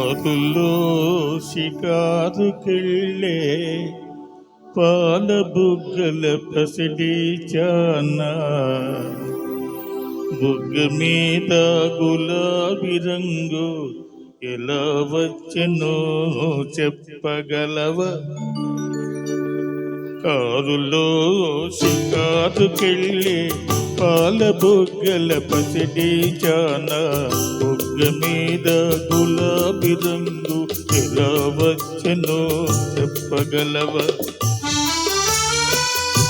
కాకుల్లో షికారుకెళ్ళే పాల బుగ్గల పసిడి చానా, బుగ్గ మీద గులాబీ రంగు ఎలా వచ్చెనో చెప్పగలవా? కారులో షికారుకెళ్ళే పాల బుగ్గల పసిడి చానా, బుగ్గ మీద గులాబీ రంగు ఎలా వచ్చెనో చెప్పగలవా?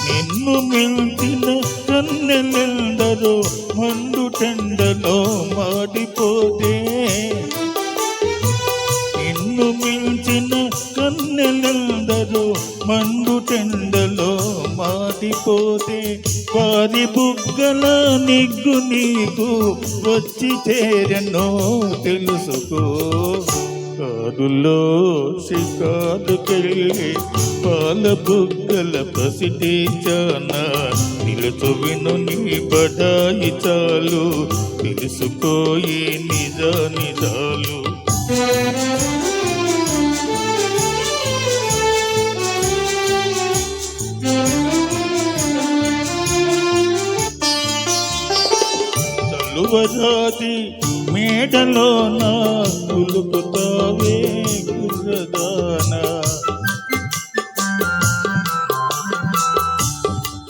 నిన్ను మించిన కన్నెలెందరో మండు టెండలో మాడిపోతే, నిన్ను మించిన కన్నెలెందరో మండు టెండలో మాడిపోతే, వారి బుగ్గల నిగ్గు నీకు వచ్చి చేరనో తెలుసుకో. కారులో షికారుకెళ్ళి పాల బుగ్గల పసిడి చానా, నిలుచు విను నీ బడాయి చాలు, తెలుసుకోయి నిజ నిజాలు. చలువరాది మేడలోన కులుకుతావే కుర్రదానా,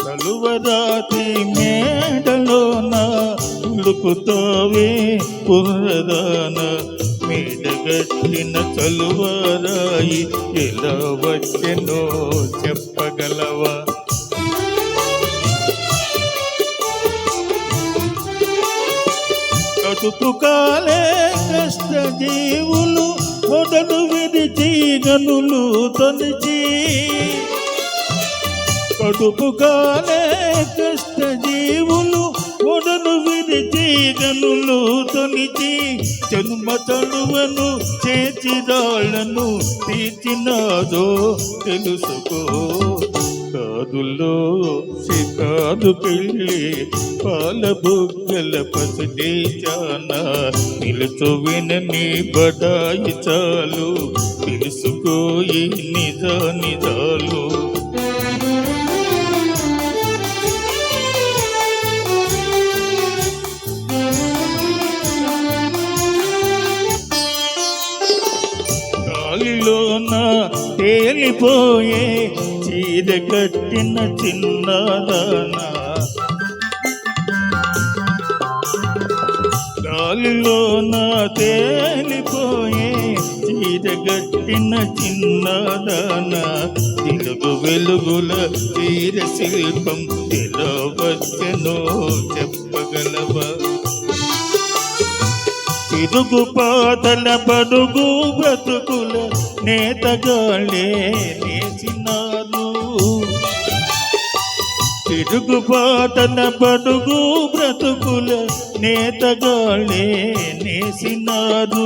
చలువరాది మేడలోన కులుకుతావే కుర్రదానా, మేడగట్టిన చలువరాయి ఎలా వచ్చెనో చెప్పగలవా? కడుపు కాలే కష్ట జీవులు మొదలు విడిచి గనులు తొలిచి, కడుపు కాలే కష్ట జీవులు మొదలు విడిచి గనులు తొలిచి, జన్మ తలువను చేచిరాళ్లను తీర్చినాదో తెలుసుకో. కారులో షికారుకెళ్ళి పాల బుగ్గల పసిడి చానా, నిలుచు వినని బడాయి చాలు, తెలుసుకోయి నిజ నిజాలు. గాలిలోన తేలిపోయే చీర కట్టిన చిన్నదానా, గాలిలోన తేలిపోయే చీర కట్టిన చిన్నదానా, తెలుగు వెలుగుల చీర శిల్పం ఎలా వచ్చెనో చెప్పగలవా? తిరుగు పాతల బడుగు బ్రతుకుల నేతగాళ్ళే నేసినారు, తిరుగు పాతల బడుగు బ్రతుకుల నేతగాళ్ళే నేసినారు.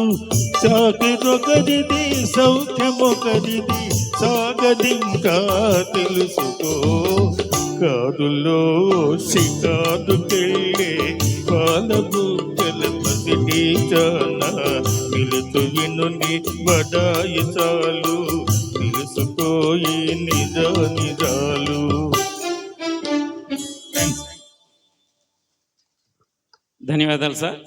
చాకిరొకరిది సౌఖ్యమొకరిది సాగదింకా తెలుసుకో. కారులో షికారుకెళ్ళే పాల బుగ్గల పసిడి చానా, నిలుచు విను నీ బడాయి చాలు, తెలుసుకోయి నిజ నిజాలు. ధన్యవాదాలు సార్.